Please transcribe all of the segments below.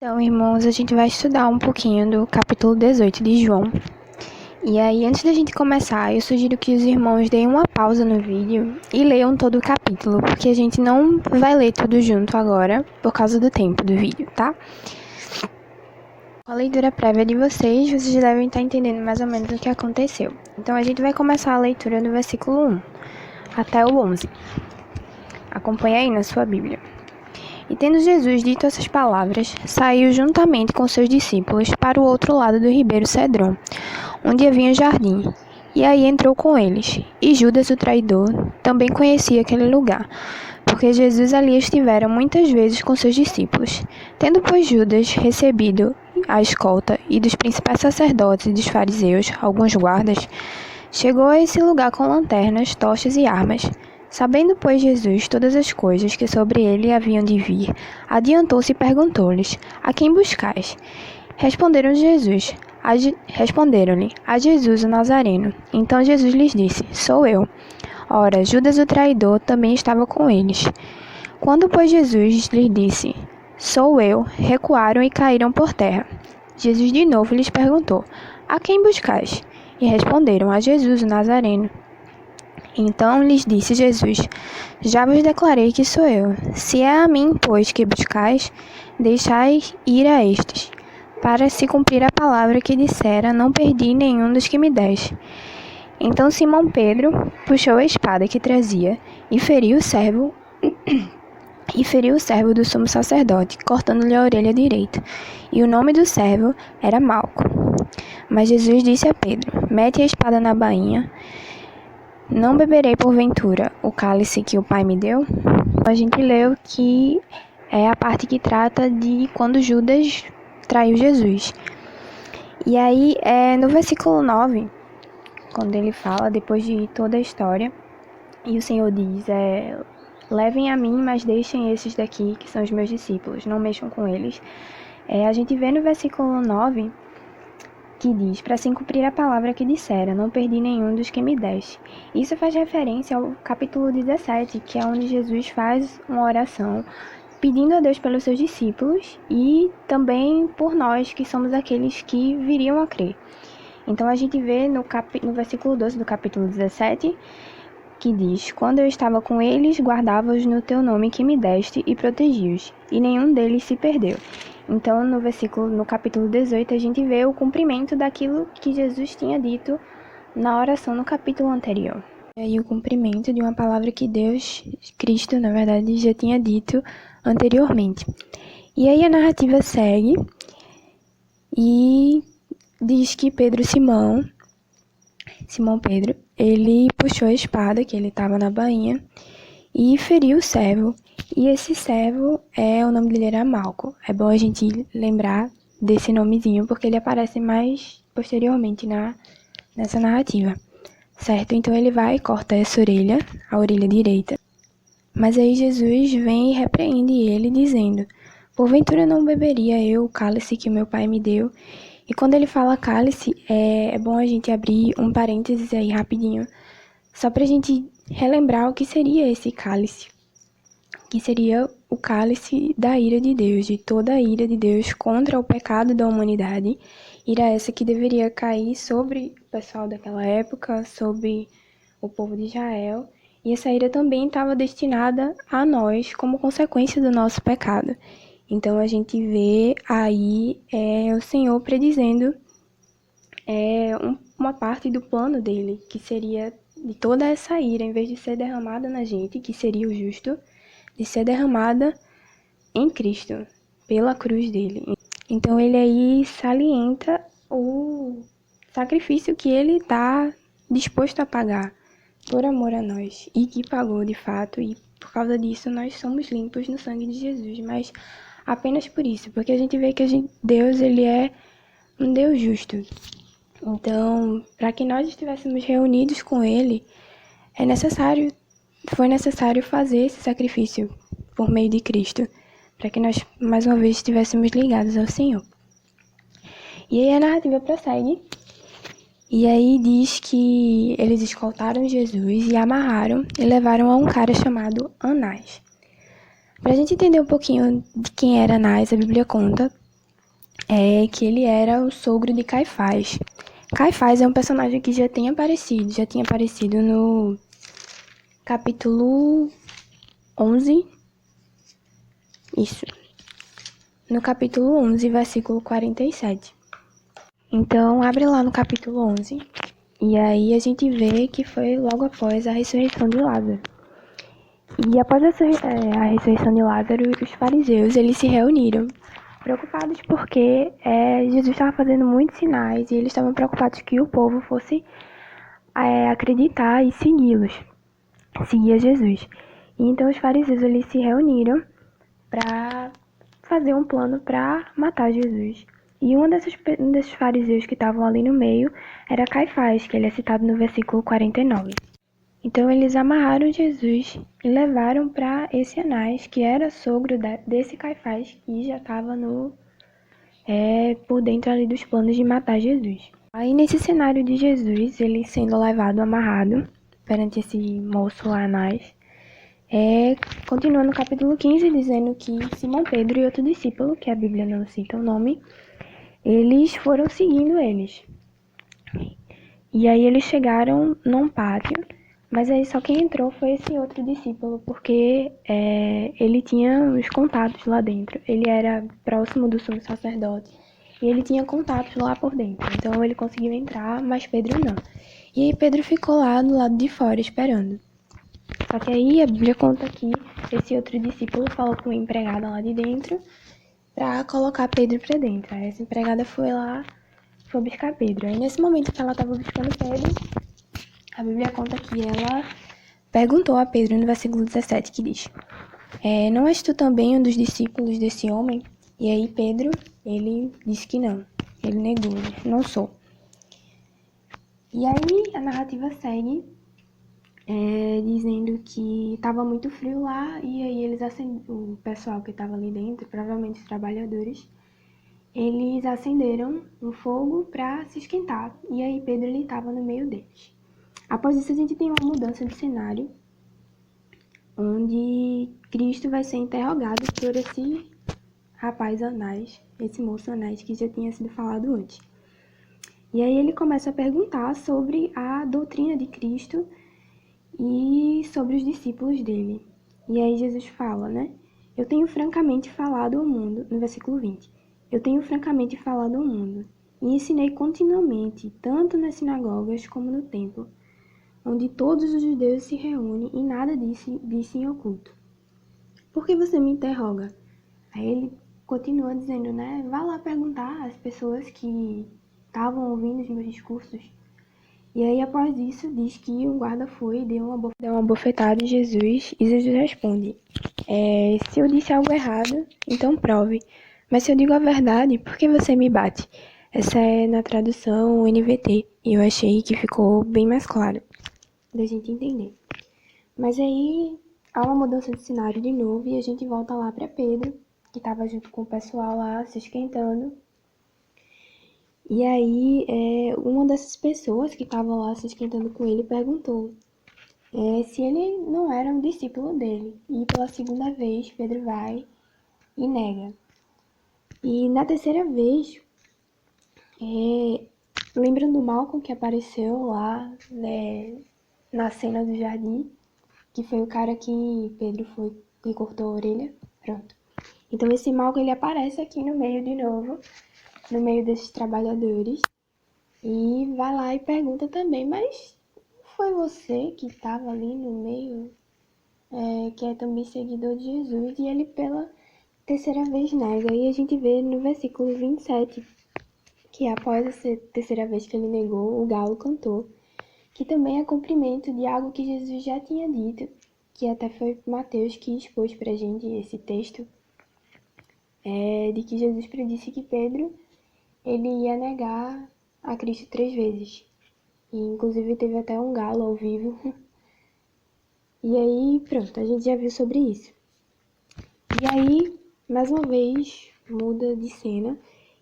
Então, irmãos, a gente vai estudar um pouquinho do capítulo 18 de João. E aí, antes da gente começar, eu sugiro que os irmãos deem uma pausa no vídeo e leiam todo o capítulo, porque a gente não vai ler tudo junto agora, por causa do tempo do vídeo, tá? Com a leitura prévia de vocês já devem estar entendendo mais ou menos o que aconteceu. Então, a gente vai começar a leitura do versículo 1 até o 11. Acompanhe aí na sua Bíblia. E tendo Jesus dito essas palavras, saiu juntamente com seus discípulos para o outro lado do ribeiro Cedron, onde havia um jardim, e aí entrou com eles. E Judas, o traidor, também conhecia aquele lugar, porque Jesus ali estivera muitas vezes com seus discípulos. Tendo, pois, Judas recebido a escolta e dos principais sacerdotes e dos fariseus, alguns guardas, chegou a esse lugar com lanternas, tochas e armas. Sabendo, pois, Jesus todas as coisas que sobre ele haviam de vir, adiantou-se e perguntou-lhes: A quem buscais? Responderam-lhe: a Jesus o Nazareno. Então Jesus lhes disse: Sou eu. Ora, Judas o traidor também estava com eles. Quando, pois, Jesus lhes disse: Sou eu, recuaram e caíram por terra. Jesus de novo lhes perguntou: A quem buscais? E responderam: A Jesus o Nazareno. Então lhes disse Jesus: Já vos declarei que sou eu. Se é a mim, pois, que buscais, deixai ir a estes, para se cumprir a palavra que dissera: Não perdi nenhum dos que me deste. Então Simão Pedro puxou a espada que trazia e feriu o servo do sumo sacerdote, cortando-lhe a orelha direita. E o nome do servo era Malco. Mas Jesus disse a Pedro: Mete a espada na bainha. Não beberei porventura o cálice que o Pai me deu? A gente leu que é a parte que trata de quando Judas traiu Jesus. E aí, no versículo 9, quando ele fala, depois de toda a história, e o Senhor diz, levem a mim, mas deixem esses daqui, que são os meus discípulos, não mexam com eles. A gente vê no versículo 9, que diz, para se cumprir a palavra que dissera, não perdi nenhum dos que me deste. Isso faz referência ao capítulo 17, que é onde Jesus faz uma oração pedindo a Deus pelos seus discípulos e também por nós, que somos aqueles que viriam a crer. Então a gente vê no versículo 12 do capítulo 17, que diz, quando eu estava com eles, guardava-os no teu nome que me deste e protegi-os, e nenhum deles se perdeu. Então, no capítulo 18, a gente vê o cumprimento daquilo que Jesus tinha dito na oração no capítulo anterior. E aí o cumprimento de uma palavra que Cristo, na verdade, já tinha dito anteriormente. E aí a narrativa segue e diz que Simão Pedro, ele puxou a espada, que ele estava na bainha, e feriu o servo. E esse servo, o nome dele era Malco. É bom a gente lembrar desse nomezinho, porque ele aparece mais posteriormente nessa narrativa, certo? Então ele vai e corta essa orelha, a orelha direita. Mas aí Jesus vem e repreende ele, dizendo, porventura não beberia eu o cálice que o meu pai me deu? E quando ele fala cálice, é bom a gente abrir um parênteses aí rapidinho, só pra gente relembrar o que seria esse cálice. Que seria o cálice da ira de Deus, de toda a ira de Deus contra o pecado da humanidade, ira essa que deveria cair sobre o pessoal daquela época, sobre o povo de Israel, e essa ira também estava destinada a nós como consequência do nosso pecado. Então a gente vê aí o Senhor predizendo uma parte do plano dele, que seria de toda essa ira, em vez de ser derramada na gente, que seria o justo, de ser derramada em Cristo, pela cruz dele. Então ele aí salienta o sacrifício que ele está disposto a pagar por amor a nós, e que pagou de fato, e por causa disso nós somos limpos no sangue de Jesus, mas apenas por isso, porque a gente vê que Deus, ele é um Deus justo. Então, para que nós estivéssemos reunidos com ele, foi necessário fazer esse sacrifício por meio de Cristo, para que nós, mais uma vez, estivéssemos ligados ao Senhor. E aí a narrativa prossegue, e aí diz que eles escoltaram Jesus e amarraram e levaram a um cara chamado Anás. Para a gente entender um pouquinho de quem era Anás, a Bíblia conta é que ele era o sogro de Caifás. Caifás é um personagem que já tinha aparecido no capítulo 11, isso, no capítulo 11, versículo 47. Então, abre lá no capítulo 11, e aí a gente vê que foi logo após a ressurreição de Lázaro. E após a ressurreição de Lázaro, os fariseus, eles se reuniram, preocupados porque Jesus estava fazendo muitos sinais, e eles estavam preocupados que o povo fosse acreditar e seguir Jesus. E então os fariseus, eles se reuniram para fazer um plano para matar Jesus. E um desses fariseus que estavam ali no meio era Caifás, que ele é citado no versículo 49. Então eles amarraram Jesus e levaram para esse Anás, que era sogro desse Caifás, que já estava por dentro ali dos planos de matar Jesus. Aí nesse cenário de Jesus, ele sendo levado amarrado perante esse moço lá, Anás, continua no capítulo 15, dizendo que Simão Pedro e outro discípulo, que a Bíblia não cita o nome, eles foram seguindo eles. E aí eles chegaram num pátio, mas aí só quem entrou foi esse outro discípulo, porque ele tinha os contatos lá dentro. Ele era próximo do sumo sacerdote e ele tinha contatos lá por dentro. Então ele conseguiu entrar, mas Pedro não. E aí Pedro ficou lá do lado de fora esperando. Só que aí a Bíblia conta que esse outro discípulo falou com uma empregada lá de dentro para colocar Pedro para dentro. Aí essa empregada foi lá, foi buscar Pedro. Aí nesse momento que ela estava buscando Pedro, a Bíblia conta que ela perguntou a Pedro no versículo 17, que diz: não és tu também um dos discípulos desse homem? E aí Pedro, ele disse que não. Ele negou, não sou. E aí a narrativa segue dizendo que estava muito frio lá, e aí o pessoal que estava ali dentro, provavelmente os trabalhadores, eles acenderam um fogo para se esquentar, e aí Pedro estava no meio deles. Após isso a gente tem uma mudança de cenário, onde Cristo vai ser interrogado por esse rapaz Anás, esse moço Anás que já tinha sido falado antes. E aí ele começa a perguntar sobre a doutrina de Cristo e sobre os discípulos dele. E aí Jesus fala, né? Eu tenho francamente falado ao mundo, no versículo 20. Eu tenho francamente falado ao mundo e ensinei continuamente, tanto nas sinagogas como no templo, onde todos os judeus se reúnem e nada disse em oculto. Por que você me interroga? Aí ele continua dizendo, né? Vá lá perguntar às pessoas que estavam ouvindo os meus discursos. E aí, após isso, diz que um guarda foi e deu uma bofetada em Jesus, e Jesus responde: se eu disse algo errado, então prove. Mas se eu digo a verdade, por que você me bate? Essa é na tradução NVT, e eu achei que ficou bem mais claro da gente entender. Mas aí há uma mudança de cenário de novo, e a gente volta lá para Pedro, que estava junto com o pessoal lá se esquentando. E aí, uma dessas pessoas que estava lá se esquentando com ele perguntou se ele não era um discípulo dele. E pela segunda vez, Pedro vai e nega. E na terceira vez, lembrando do Malcolm que apareceu lá, né, na cena do jardim, que foi o cara que Pedro foi que cortou a orelha. Pronto. Então esse Malcolm, ele aparece aqui no meio de novo, no meio desses trabalhadores. E vai lá e pergunta também, mas foi você que estava ali no meio, que é também seguidor de Jesus, e ele pela terceira vez nega. E a gente vê no versículo 27, que após essa terceira vez que ele negou, o galo cantou, que também é cumprimento de algo que Jesus já tinha dito, que até foi Mateus que expôs pra gente esse texto, de que Jesus predisse que Pedro ele ia negar a Cristo 3 vezes. E inclusive teve até um galo ao vivo. E aí, pronto, a gente já viu sobre isso. E aí, mais uma vez, muda de cena.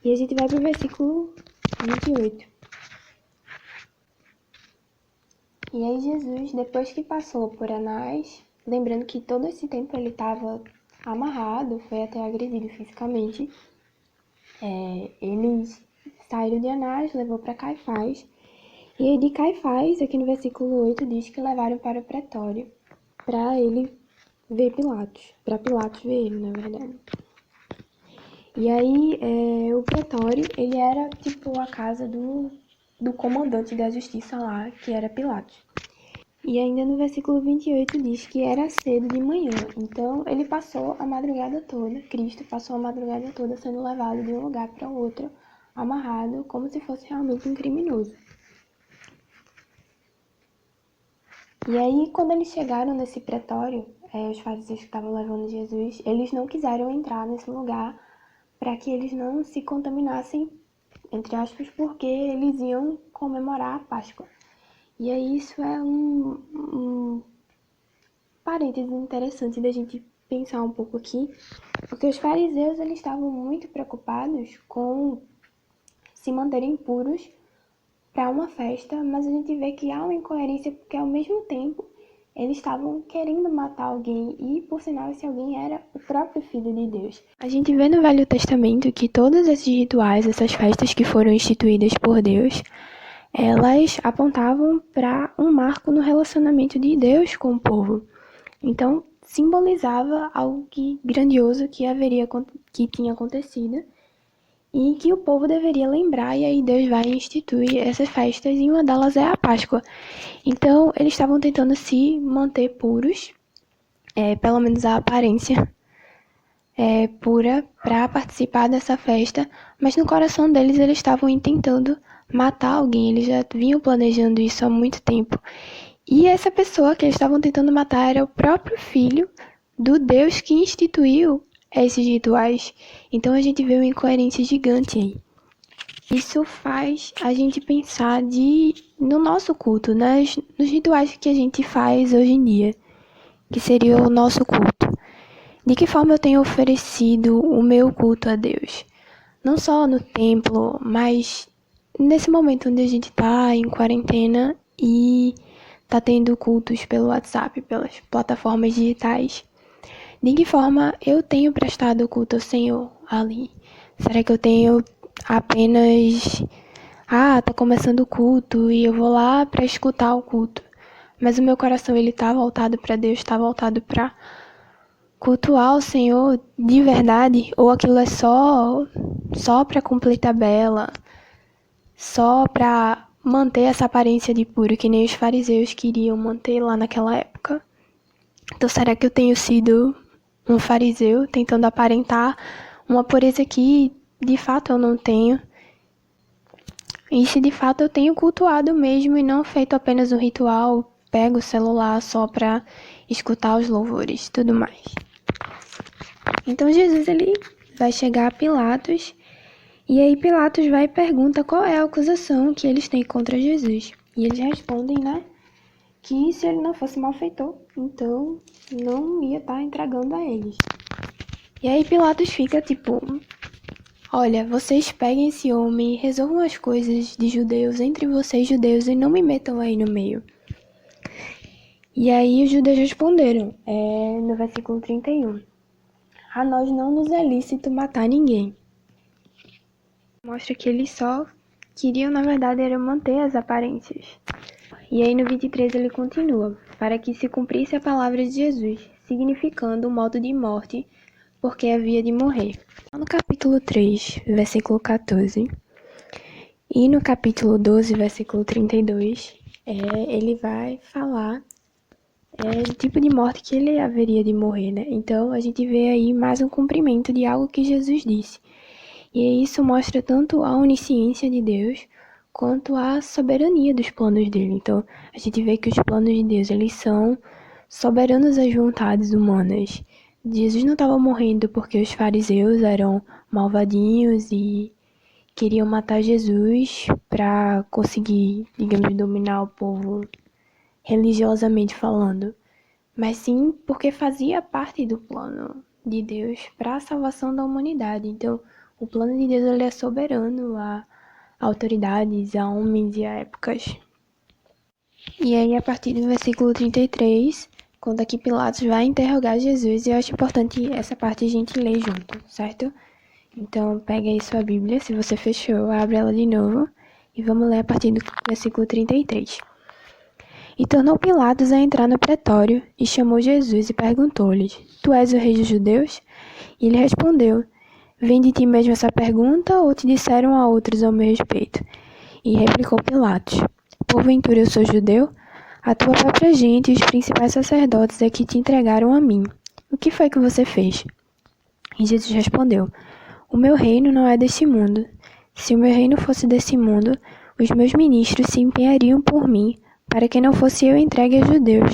E a gente vai pro versículo 28. E aí Jesus, depois que passou por Anás, lembrando que todo esse tempo ele estava amarrado, foi até agredido fisicamente, Eles saíram de Anás, levou para Caifás, e aí de Caifás, aqui no versículo 8, diz que levaram para o pretório, para ele ver Pilatos, para Pilatos ver ele, na verdade. E aí, o pretório, ele era tipo a casa do comandante da justiça lá, que era Pilatos. E ainda no versículo 28 diz que era cedo de manhã, então ele passou a madrugada toda, Cristo passou a madrugada toda sendo levado de um lugar para o outro, amarrado, como se fosse realmente um criminoso. E aí, quando eles chegaram nesse pretório, os fariseus que estavam levando Jesus, eles não quiseram entrar nesse lugar para que eles não se contaminassem, entre aspas, porque eles iam comemorar a Páscoa. E aí isso é um parênteses interessante da gente pensar um pouco aqui, porque os fariseus eles estavam muito preocupados com se manterem puros para uma festa, mas a gente vê que há uma incoerência porque ao mesmo tempo eles estavam querendo matar alguém e, por sinal, esse alguém era o próprio Filho de Deus. A gente vê no Velho Testamento que todos esses rituais, essas festas que foram instituídas por Deus, elas apontavam para um marco no relacionamento de Deus com o povo. Então, simbolizava algo grandioso que tinha acontecido e que o povo deveria lembrar, e aí Deus vai instituir essas festas, e uma delas é a Páscoa. Então, eles estavam tentando se manter puros, pelo menos a aparência pura, para participar dessa festa, mas no coração deles eles estavam tentando matar alguém, eles já vinham planejando isso há muito tempo. E essa pessoa que eles estavam tentando matar era o próprio filho do Deus que instituiu esses rituais. Então a gente vê uma incoerência gigante aí. Isso faz a gente pensar no nosso culto, nos rituais que a gente faz hoje em dia, que seria o nosso culto. De que forma eu tenho oferecido o meu culto a Deus? Não só no templo, mas nesse momento onde a gente está em quarentena e está tendo cultos pelo WhatsApp, pelas plataformas digitais. De que forma eu tenho prestado culto ao Senhor ali? Será que eu tenho apenas... tá começando o culto e eu vou lá para escutar o culto. Mas o meu coração, ele tá voltado para Deus, tá voltado para cultuar o Senhor de verdade? Ou aquilo é só para cumprir tabela, só para manter essa aparência de puro que nem os fariseus queriam manter lá naquela época? Então, será que eu tenho sido um fariseu tentando aparentar uma pureza que de fato eu não tenho? E se de fato eu tenho cultuado mesmo e não feito apenas um ritual, pego o celular só para escutar os louvores e tudo mais? Então Jesus ele vai chegar a Pilatos, e aí Pilatos vai e pergunta qual é a acusação que eles têm contra Jesus. E eles respondem, que se ele não fosse malfeitor, então não ia estar entregando a eles. E aí Pilatos fica tipo, olha, vocês peguem esse homem e resolvam as coisas de judeus entre vocês judeus e não me metam aí no meio. E aí os judeus responderam, no versículo 31. A nós não nos é lícito matar ninguém. Mostra que eles só queriam, na verdade, era manter as aparências. E aí no 23 ele continua, para que se cumprisse a palavra de Jesus, significando o modo de morte, porque havia de morrer. No capítulo 3, versículo 14, e no capítulo 12, versículo 32, ele vai falar do tipo de morte que ele haveria de morrer, né? Então a gente vê aí mais um cumprimento de algo que Jesus disse. E isso mostra tanto a onisciência de Deus, quanto a soberania dos planos dele. Então, a gente vê que os planos de Deus, eles são soberanos às vontades humanas. Jesus não estava morrendo porque os fariseus eram malvadinhos e queriam matar Jesus para conseguir, digamos, dominar o povo religiosamente falando, mas sim porque fazia parte do plano de Deus para a salvação da humanidade. Então, o plano de Deus ele é soberano a autoridades, a homens e a épocas. E aí, a partir do versículo 33, conta que Pilatos vai interrogar Jesus, e eu acho importante essa parte a gente ler junto, certo? Então, pega aí sua Bíblia, se você fechou, abre ela de novo e vamos ler a partir do versículo 33. E tornou Pilatos a entrar no pretório e chamou Jesus e perguntou-lhe: Tu és o rei dos judeus? E ele respondeu: Vem de ti mesmo essa pergunta ou te disseram a outros ao meu respeito? E replicou Pilatos: Porventura eu sou judeu? A tua própria gente e os principais sacerdotes é que te entregaram a mim. O que foi que você fez? E Jesus respondeu: O meu reino não é deste mundo. Se o meu reino fosse desse mundo, os meus ministros se empenhariam por mim, para que não fosse eu entregue aos judeus.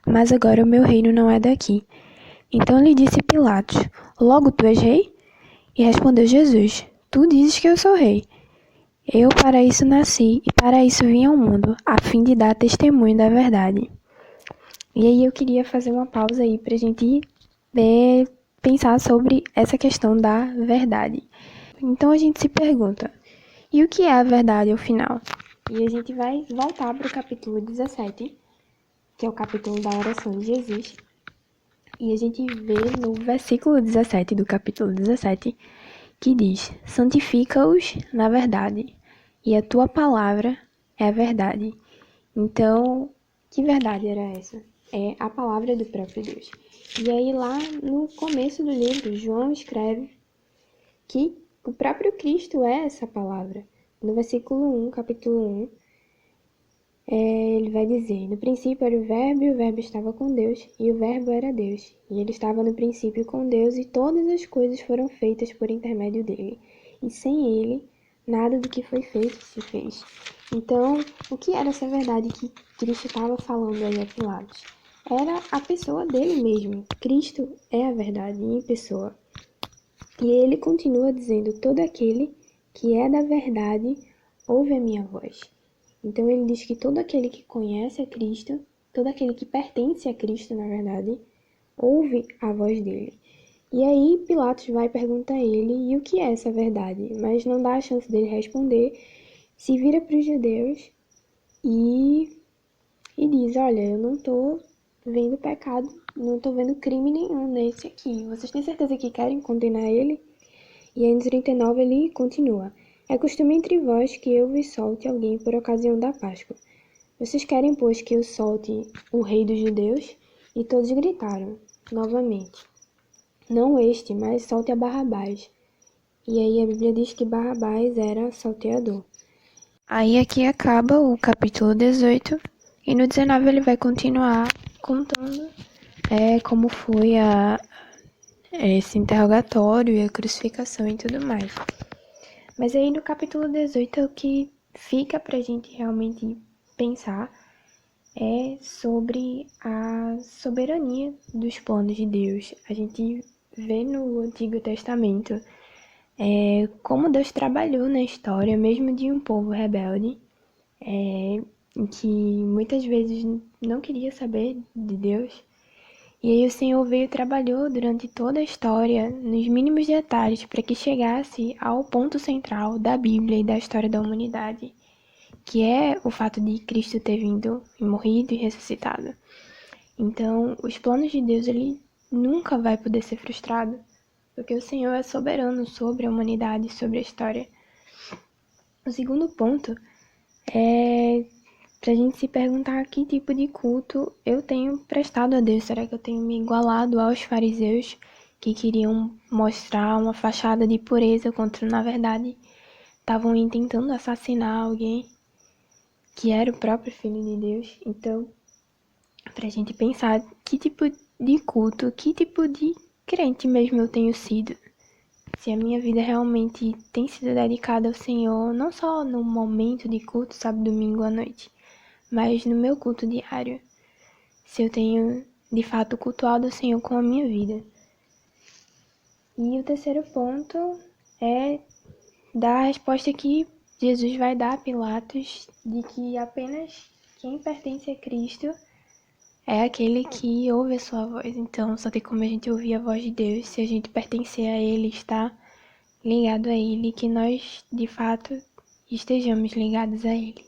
Mas agora o meu reino não é daqui. Então lhe disse Pilatos: Logo tu és rei? E respondeu Jesus: Tu dizes que eu sou rei. Eu para isso nasci e para isso vim ao mundo, a fim de dar testemunho da verdade. E aí eu queria fazer uma pausa aí pra gente pensar sobre essa questão da verdade. Então a gente se pergunta, e o que é a verdade ao final? E a gente vai voltar para o capítulo 17, que é o capítulo da oração de Jesus. E a gente vê no versículo 17 do capítulo 17, que diz: Santifica-os na verdade, e a tua palavra é a verdade. Então, que verdade era essa? É a palavra do próprio Deus. E aí lá no começo do livro, João escreve que o próprio Cristo é essa palavra. No versículo 1, capítulo 1, ele vai dizer: No princípio era o Verbo, e o Verbo estava com Deus, e o Verbo era Deus. E ele estava no princípio com Deus, e todas as coisas foram feitas por intermédio dele. E sem ele, nada do que foi feito se fez. Então, o que era essa verdade que Cristo estava falando aí a Pilatos? Era a pessoa dele mesmo. Cristo é a verdade em pessoa. E ele continua dizendo: Todo aquele que é da verdade ouve a minha voz. Então ele diz que todo aquele que conhece a Cristo, todo aquele que pertence a Cristo, na verdade, ouve a voz dele. E aí Pilatos vai perguntar a ele: e o que é essa verdade? Mas não dá a chance dele responder, se vira para os judeus e diz: olha, eu não estou vendo pecado, não estou vendo crime nenhum nesse aqui. Vocês têm certeza que querem condenar ele? E aí no 39 ele continua: É costume entre vós que eu vos solte alguém por ocasião da Páscoa. Vocês querem, pois, que eu solte o rei dos judeus? E todos gritaram, novamente: Não este, mas solte a Barrabás. E aí a Bíblia diz que Barrabás era salteador. Aí aqui acaba o capítulo 18, e no 19 ele vai continuar contando como foi esse interrogatório e a crucificação e tudo mais. Mas aí no capítulo 18 o que fica pra gente realmente pensar é sobre a soberania dos planos de Deus. A gente vê no Antigo Testamento como Deus trabalhou na história, mesmo de um povo rebelde, que muitas vezes não queria saber de Deus. E aí o Senhor veio e trabalhou durante toda a história, nos mínimos detalhes, para que chegasse ao ponto central da Bíblia e da história da humanidade, que é o fato de Cristo ter vindo e morrido e ressuscitado. Então, os planos de Deus, ele nunca vai poder ser frustrado, porque o Senhor é soberano sobre a humanidade, sobre a história. O segundo ponto é pra gente se perguntar que tipo de culto eu tenho prestado a Deus. Será que eu tenho me igualado aos fariseus que queriam mostrar uma fachada de pureza quando na verdade estavam tentando assassinar alguém que era o próprio Filho de Deus? Então, pra gente pensar que tipo de culto, que tipo de crente mesmo eu tenho sido. Se a minha vida realmente tem sido dedicada ao Senhor, não só no momento de culto, sábado, domingo à noite, mas no meu culto diário. Se eu tenho, de fato, cultuado o Senhor com a minha vida. E o terceiro ponto é dar a resposta que Jesus vai dar a Pilatos, de que apenas quem pertence a Cristo é aquele que ouve a sua voz. Então, só tem como a gente ouvir a voz de Deus se a gente pertencer a Ele, estar ligado a Ele, que nós, de fato, estejamos ligados a Ele.